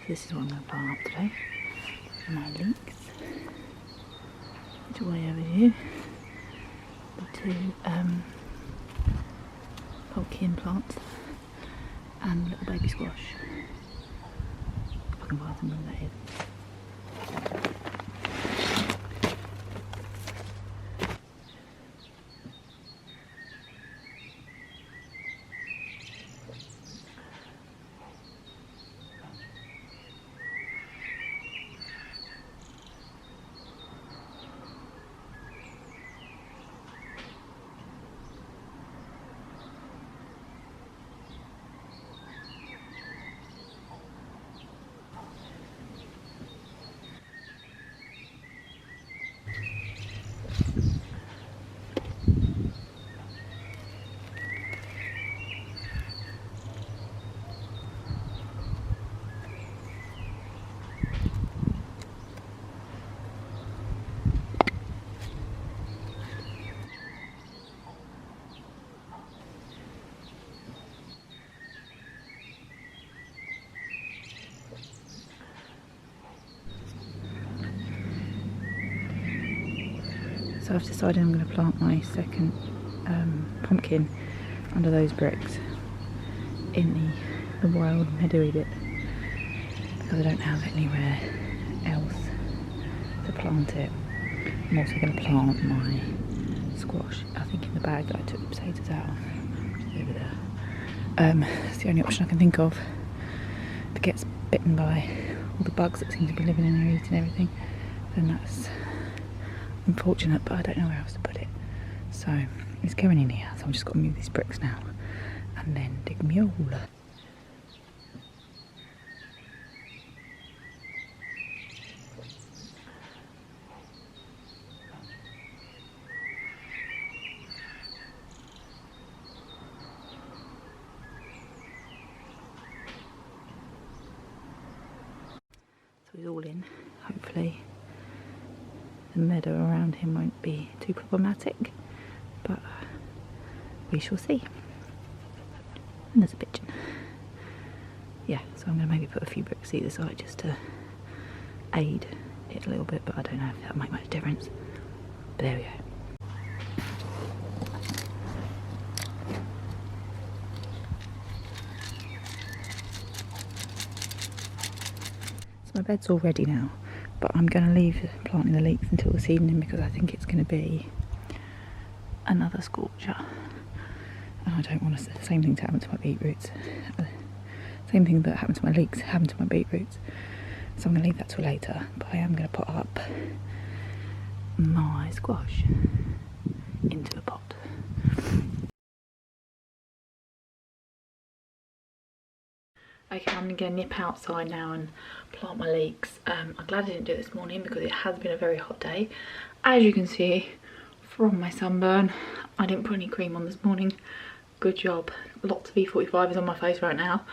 this is what I'm going to plant up today. My leeks. It's way over here. The two pumpkin plants and little baby squash. If I can find some room that is. So I've decided I'm going to plant my second pumpkin under those bricks in the wild meadowy bit, because I don't have anywhere else to plant it. I'm also going to plant my squash, I think, in the bag that I took the potatoes out of, which is over there. It's the only option I can think of. If it gets bitten by all the bugs that seem to be living in here eating everything, then that's unfortunate, but I don't know where else to put it. So it's going in here, so I've just got to move these bricks now and then dig me a hole. So he's all in, hopefully. The meadow around him won't be too problematic, but we shall see. And there's a pigeon. Yeah, so I'm going to maybe put a few bricks either side just to aid it a little bit, but I don't know if that'll make much difference. But there we go. So my bed's all ready now. But I'm going to leave planting the leeks until this evening because I think it's going to be another scorcher. And I don't want the same thing to happen to my beetroots. Same thing that happened to my leeks happened to my beetroots. So I'm going to leave that till later. But I am going to put up my squash into a pot. Okay, I'm going to nip outside now and plant my leeks. I'm glad I didn't do it this morning because it has been a very hot day. As you can see from my sunburn, I didn't put any cream on this morning. Good job. Lots of E45s on my face right now,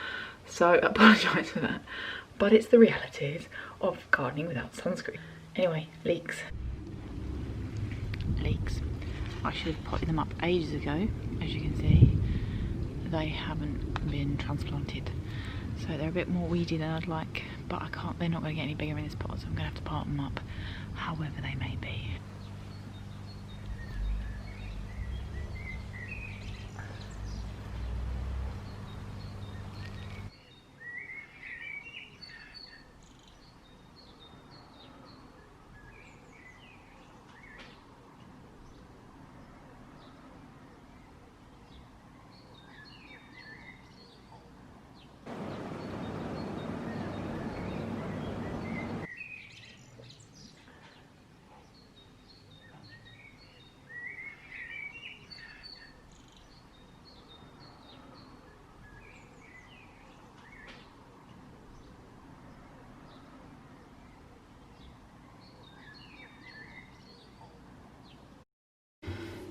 so I apologise for that. But it's the realities of gardening without sunscreen. Anyway, leeks. Leeks. I should have potted them up ages ago. As you can see, they haven't been transplanted. So they're a bit more weedy than I'd like, but I can't, they're not going to get any bigger in this pot, so I'm going to have to part them up however they may be.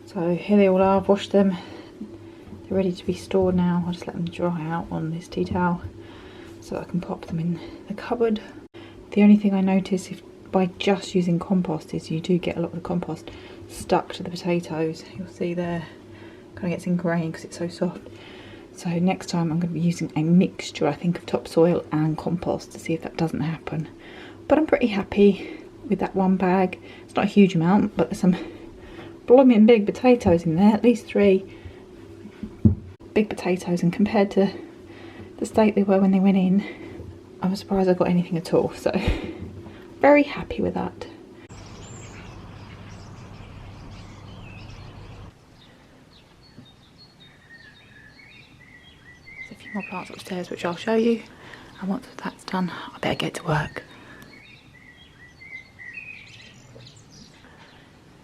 So here they all are, I've washed them. They're ready to be stored now. I'll just let them dry out on this tea towel so I can pop them in the cupboard. The only thing I notice if by just using compost is you do get a lot of the compost stuck to the potatoes. You'll see there, kind of gets ingrained because it's so soft. So next time I'm going to be using a mixture, I think, of topsoil and compost to see if that doesn't happen. But I'm pretty happy with that one bag. It's not a huge amount, but there's some blooming big potatoes in there, at least 3 big potatoes, and compared to the state they were when they went in, I was surprised I got anything at all, so very happy with that. There's a few more plants upstairs which I'll show you, and once that's done I better get to work.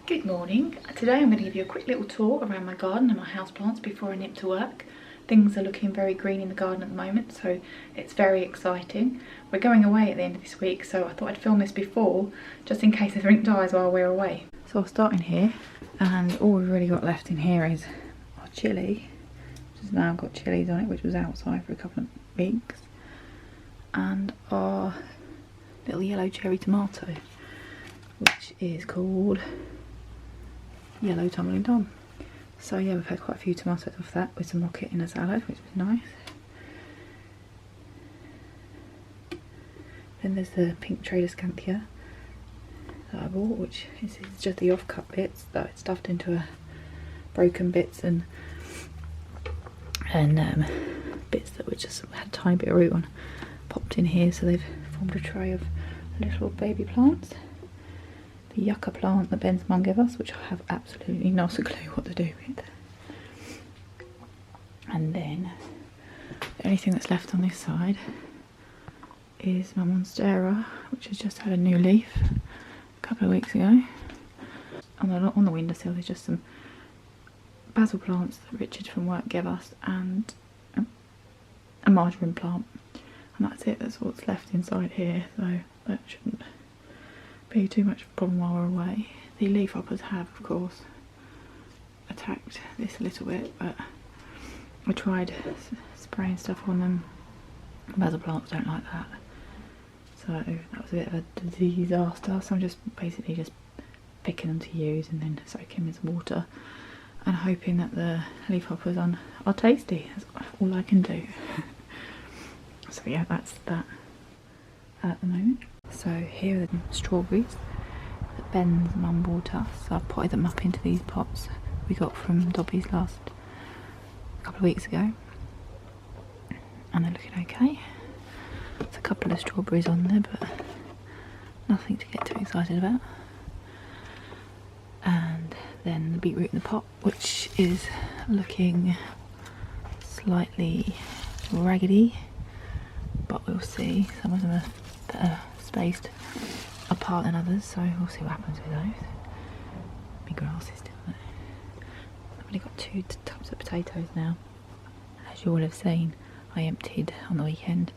Good morning. Today I'm going to give you a quick little tour around my garden and my houseplants before I nip to work. Things are looking very green in the garden at the moment, so it's very exciting. We're going away at the end of this week, so I thought I'd film this before, just in case everything dies while we're away. So I'll start in here, and all we've really got left in here is our chilli, which has now got chilies on it, which was outside for a couple of weeks, and our little yellow cherry tomato, which is called Yellow Tumbling Tom. So yeah, we've had quite a few tomatoes off that with some rocket in a salad, which was nice. Then there's the pink Trader Scanthia that I bought, which is just the off-cut bits that it's stuffed into broken bits and bits that were just had a tiny bit of root on, popped in here, so they've formed a tray of little baby plants. The yucca plant that Ben's mum gave us, which I have absolutely not a clue what to do with. And then the only thing that's left on this side is my monstera, which has just had a new leaf a couple of weeks ago. On the windowsill there's just some basil plants that Richard from work gave us, and a marjoram plant, and that's it. That's what's left inside here, so that shouldn't be too much of a problem while we're away. The leafhoppers have, of course, attacked this a little bit, but I tried spraying stuff on them. Basil plants don't like that, so that was a bit of a disaster. So I'm just basically just picking them to use and then soaking them in some water and hoping that the leafhoppers are tasty. That's all I can do. So yeah, that's that at the moment. So here are the strawberries that Ben's mum bought us. So I've potted them up into these pots we got from Dobby's a couple of weeks ago, and they're looking okay. There's a couple of strawberries on there, but nothing to get too excited about. And then the beetroot in the pot, which is looking slightly raggedy, but we'll see. Some of them are better spaced apart than others, so we'll see what happens with those. My grass is still there. I've only got 2 tubs of potatoes now. As you all have seen, I emptied on the weekend,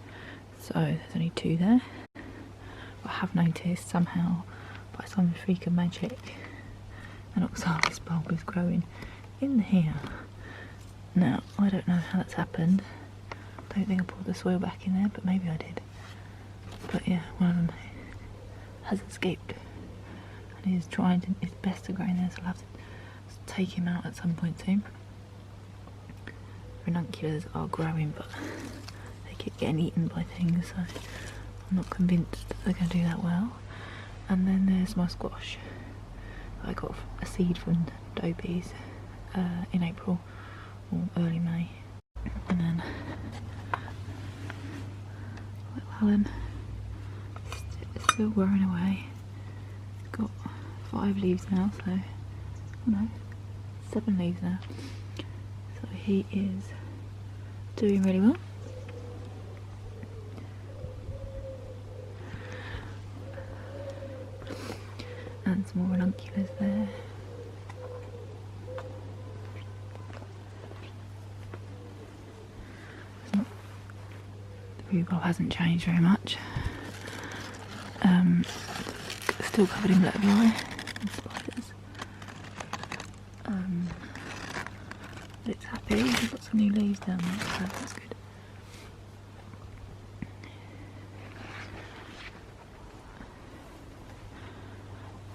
so there's only 2 there. But I have noticed somehow, by some freak of magic, an oxalis bulb is growing in here. Now, I don't know how that's happened. I don't think I poured the soil back in there, but maybe I did. But yeah, one of them has escaped and he's trying his best to grow in there, so I'll have to take him out at some point soon. Ranunculus are growing, but they keep getting eaten by things, so I'm not convinced that they're going to do that well. And then there's my squash. I got a seed from Dobby's in April or early May. And then little Helen is still growing away. It's got 5 leaves now, so, oh no, 7 leaves now. So he is doing really well. And some more ranunculus there. The rhubarb hasn't changed very much. Still covered in black fly and spiders. But it's happy. We've got some new leaves down there, so that's good.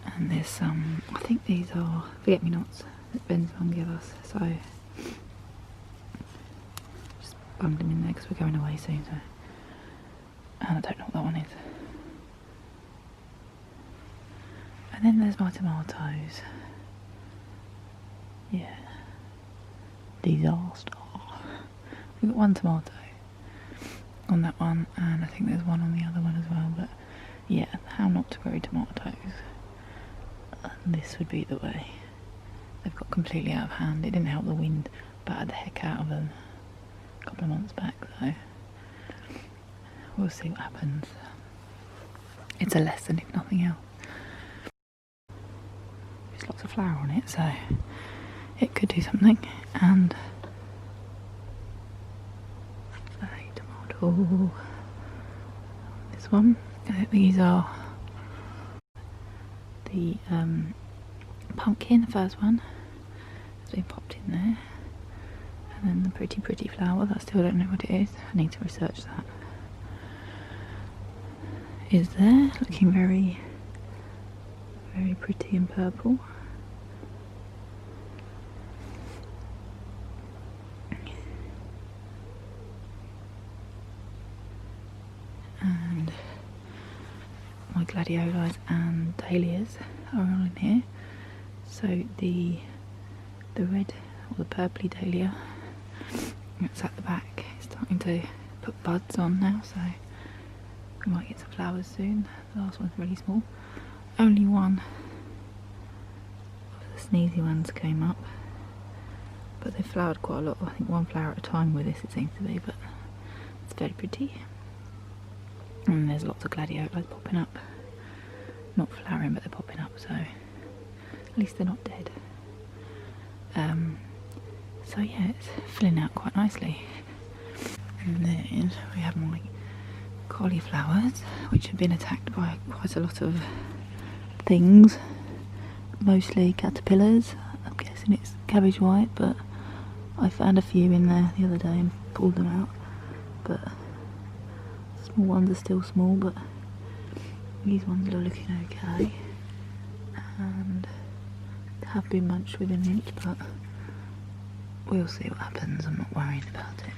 And there's some, I think these are forget-me-nots that Ben's mum gave us, so bunged them in there because we're going away soon, so. And I don't know what that one is. And then there's my tomatoes. Yeah. Disaster. We've got one tomato on that one, and I think there's one on the other one as well, but yeah, how not to grow tomatoes. And this would be the way. They've got completely out of hand. It didn't help the wind battered the heck out of them a couple of months back, though. We'll see what happens. It's a lesson, if nothing else. There's lots of flour on it, so it could do something. And a tomato. This one. These are the pumpkin, the first one. It's been popped in there. And then the pretty flower, that I still don't know what it is. I need to research that. Is there, looking very pretty and purple. And my gladiolas and dahlias are all in here. So the red or the purpley dahlia that's at the back is starting to put buds on now, so we might get some flowers soon. The last one's really small. Only one of the sneezy ones came up, but they've flowered quite a lot. I think one flower at a time with this, it seems to be, but it's very pretty. And there's lots of gladiolas popping up. Not flowering, but they're popping up, so at least they're not dead. So yeah, it's filling out quite nicely. And then we have my cauliflowers, which have been attacked by quite a lot of things, mostly caterpillars. I'm guessing it's cabbage white, but I found a few in there the other day and pulled them out. But small ones are still small, but these ones are looking okay, and have been munched within an inch, but we'll see what happens. I'm not worried about it.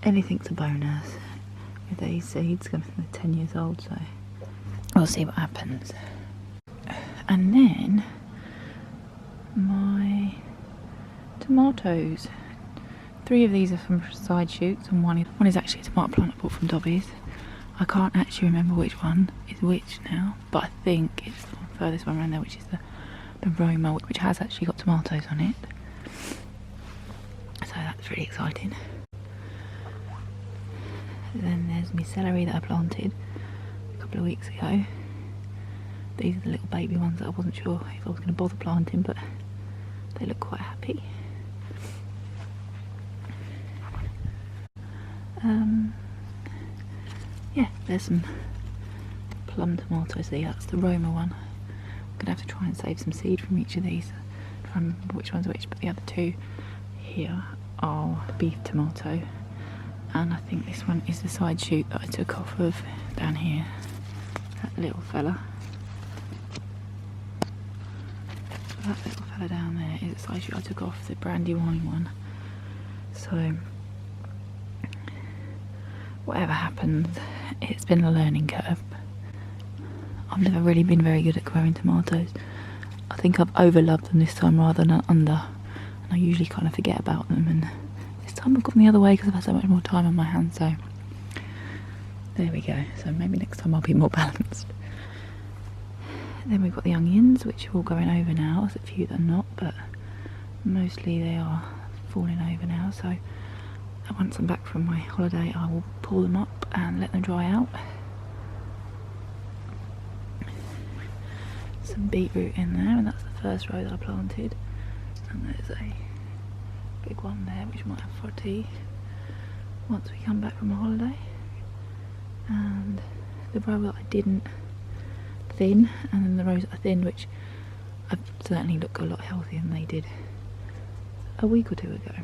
Anything's a bonus with these seeds, they're 10 years old, so we'll see what happens. And then my tomatoes. 3 of these are from side shoots, and one is actually a tomato plant I bought from Dobby's. I can't actually remember which one is which now, but I think it's the furthest one around there, which is the Roma, which has actually got tomatoes on it. So that's really exciting. Then there's my celery that I planted a couple of weeks ago. These are the little baby ones that I wasn't sure if I was going to bother planting, but they look quite happy. Yeah, there's some plum tomatoes there. That's the Roma one. I'm going to have to try and save some seed from each of these. Try and remember which one's which, but the other 2 here are beef tomato. And I think this one is the side shoot that I took off of down here. That little fella. That little fella down there is the side shoot I took off, the Brandywine one. So whatever happens, it's been a learning curve. I've never really been very good at growing tomatoes. I think I've overloved them this time rather than under, and I usually kind of forget about them, and this time I've gone the other way because I've had so much more time on my hands, so there we go. So maybe next time I'll be more balanced. Then we've got the onions, which are all going over now. There's a few that are not, but mostly they are falling over now, so once I'm back from my holiday I will pull them up and let them dry out. Some beetroot in there, and that's the first row that I planted, and there's a big one there which might have for tea once we come back from a holiday. And the row that I didn't thin, and then the rows that I thinned, which I certainly look a lot healthier than they did a week or 2 ago.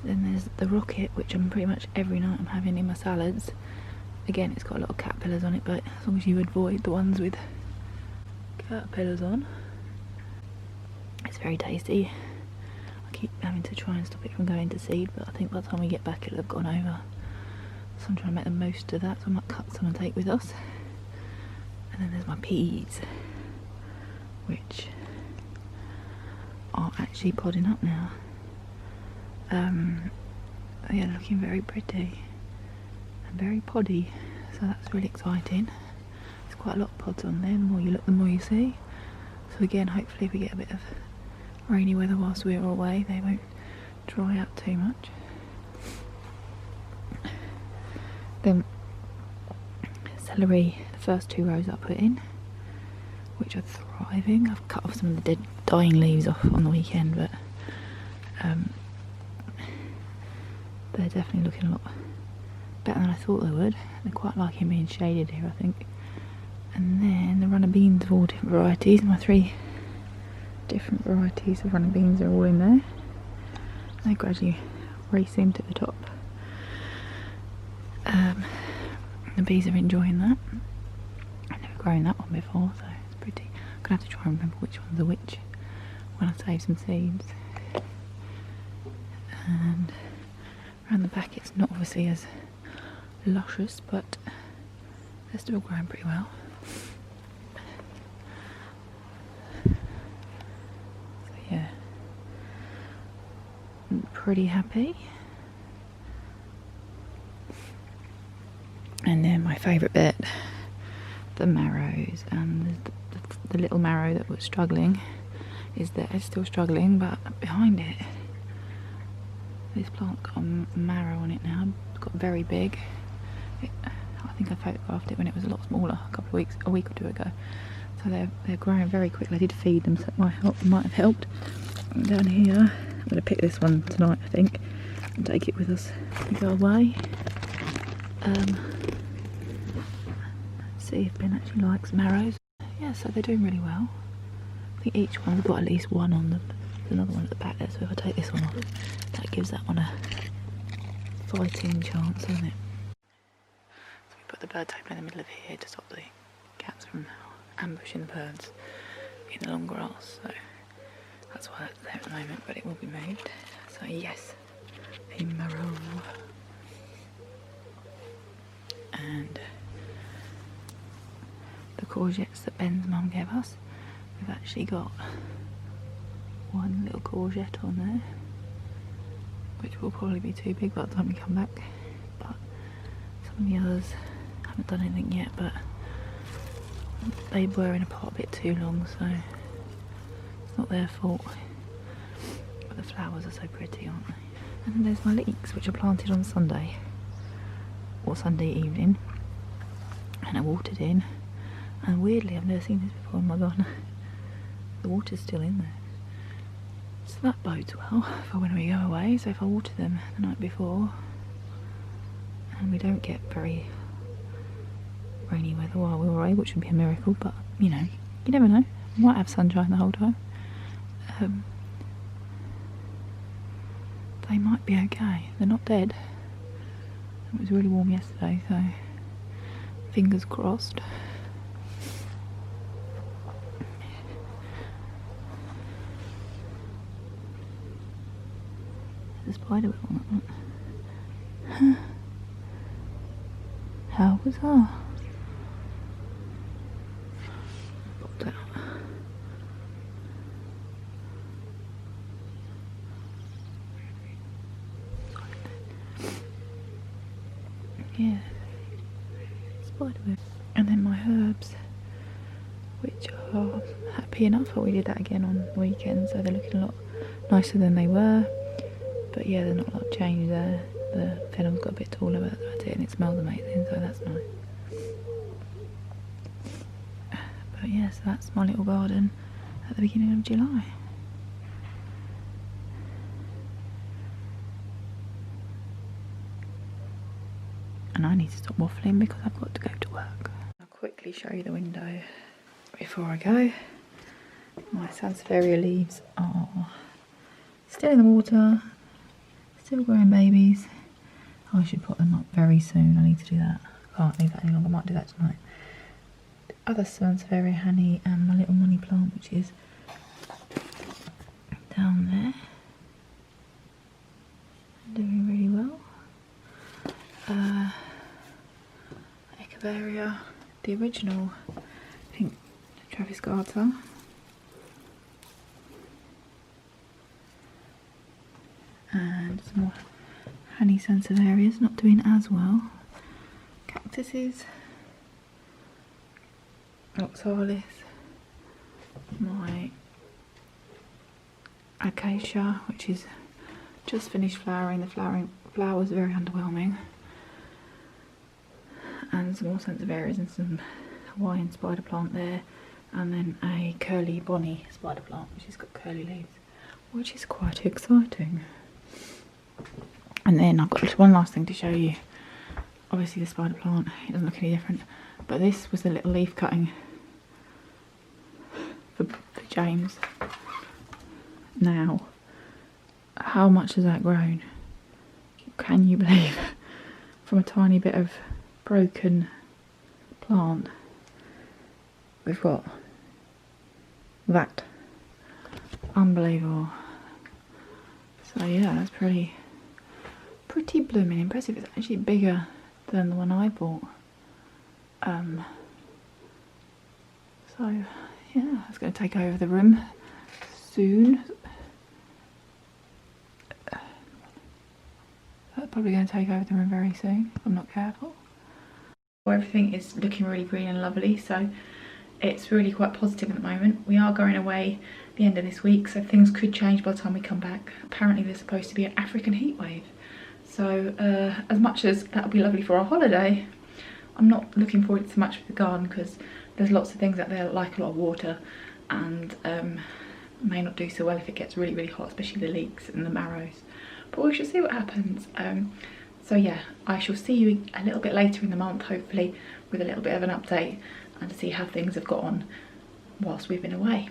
Then there's the rocket, which I'm pretty much every night I'm having in my salads. Again, it's got a lot of caterpillars on it, but as long as you avoid the ones with caterpillars on, it's very tasty. I keep having to try and stop it from going to seed, but I think by the time we get back it'll have gone over. So I'm trying to make the most of that, so I might cut some and take with us. And then there's my peas, which are actually podding up now. Yeah, looking very pretty and very poddy, so that's really exciting. There's quite a lot of pods on there. The more you look, the more you see. So again, hopefully if we get a bit of rainy weather whilst we're away, they won't dry out too much. Then celery, the first 2 rows I put in, which are thriving. I've cut off some of the dead dying leaves off on the weekend, but they're definitely looking a lot better than I thought they would. They're quite liking being shaded here, I think. And then the runner beans of all different varieties. My 3 different varieties of runner beans are all in there. They're gradually racing to the top. The bees are enjoying that. I've never grown that one before, so it's pretty. I'm gonna have to try and remember which ones are which when I save some seeds. And around the back it's not obviously as luscious, but they're still growing pretty well. So yeah, I'm pretty happy. And then my favourite bit, the marrows, and the little marrow that was struggling is there. It's still struggling, but behind it, this plant's got a marrow on it now. It's got very big. I think I photographed it when it was a lot smaller a week or 2 ago. So they're growing very quickly. I did feed them, so it might have helped. And down here, I'm going to pick this one tonight, I think, and take it with us and go away. See if Ben actually likes marrows. Yeah, so they're doing really well. I think each one's got at least one on them. There's another one at the back there, so if I take this one off, that gives that one a fighting chance, doesn't it? So we put the bird table in the middle of here to stop the cats from ambushing the birds in the long grass, so that's why that's there at the moment, but it will be moved. So yes, a marrow. And the courgettes that Ben's mum gave us, we've actually got one little courgette on there, which will probably be too big by the time we come back, but some of the others haven't done anything yet, but they were in a pot a bit too long, so it's not their fault. But the flowers are so pretty, aren't they? And then there's my leeks, which are planted on Sunday or Sunday evening, and I watered in, and weirdly I've never seen this before in my garden. The water's still in there, so that bodes well for when we go away. So if I water them the night before and we don't get very rainy weather while we're away, which would be a miracle, but you know, you never know, we might have sunshine the whole time, they might be okay. They're not dead. It was really warm yesterday, so fingers crossed. There's a spider web on that one. How bizarre. Popped out. Yeah, spider web. And then my herbs, which are happy enough. We did that again on the weekend, so they're looking a lot nicer than they were. But yeah, there's not a lot of change there. The fennel's got a bit taller, but that's it, and it smells amazing, so that's nice. But yeah, so that's my little garden at the beginning of July. And I need to stop waffling because I've got to go to work. I'll quickly show you the window before I go. My sansevieria leaves are still in the water, still growing babies. I should put them up very soon. I need to do that. I can't leave that any longer. I might do that tonight. The other sansevieria honey and my little money plant, which is down there. of area. The original pink Travis Garter. And some more honey sensitive areas, not doing as well. Cactuses. Oxalis. My acacia, which is just finished flowering. The flower was very underwhelming. And some more sensitive areas and some Hawaiian spider plant there. And then a curly bonnie spider plant, which has got curly leaves, which is quite exciting. And then I've got one last thing to show you. Obviously the spider plant, it doesn't look any different, but this was the little leaf cutting for James. Now, how much has that grown? Can you believe? From a tiny bit of broken plant, we've got that. Unbelievable. So yeah, that's pretty blooming impressive. It's actually bigger than the one I bought. So yeah, it's going to take over the room soon. That's probably going to take over the room very soon if I'm not careful. Everything is looking really green and lovely, so it's really quite positive at the moment. We are going away the end of this week, so things could change by the time we come back. Apparently there's supposed to be an African heatwave, so as much as that would be lovely for our holiday, I'm not looking forward to much for the garden because there's lots of things out there that like a lot of water and may not do so well if it gets really hot, especially the leeks and the marrows. But we shall see what happens. So yeah, I shall see you a little bit later in the month, hopefully, with a little bit of an update and to see how things have got on whilst we've been away.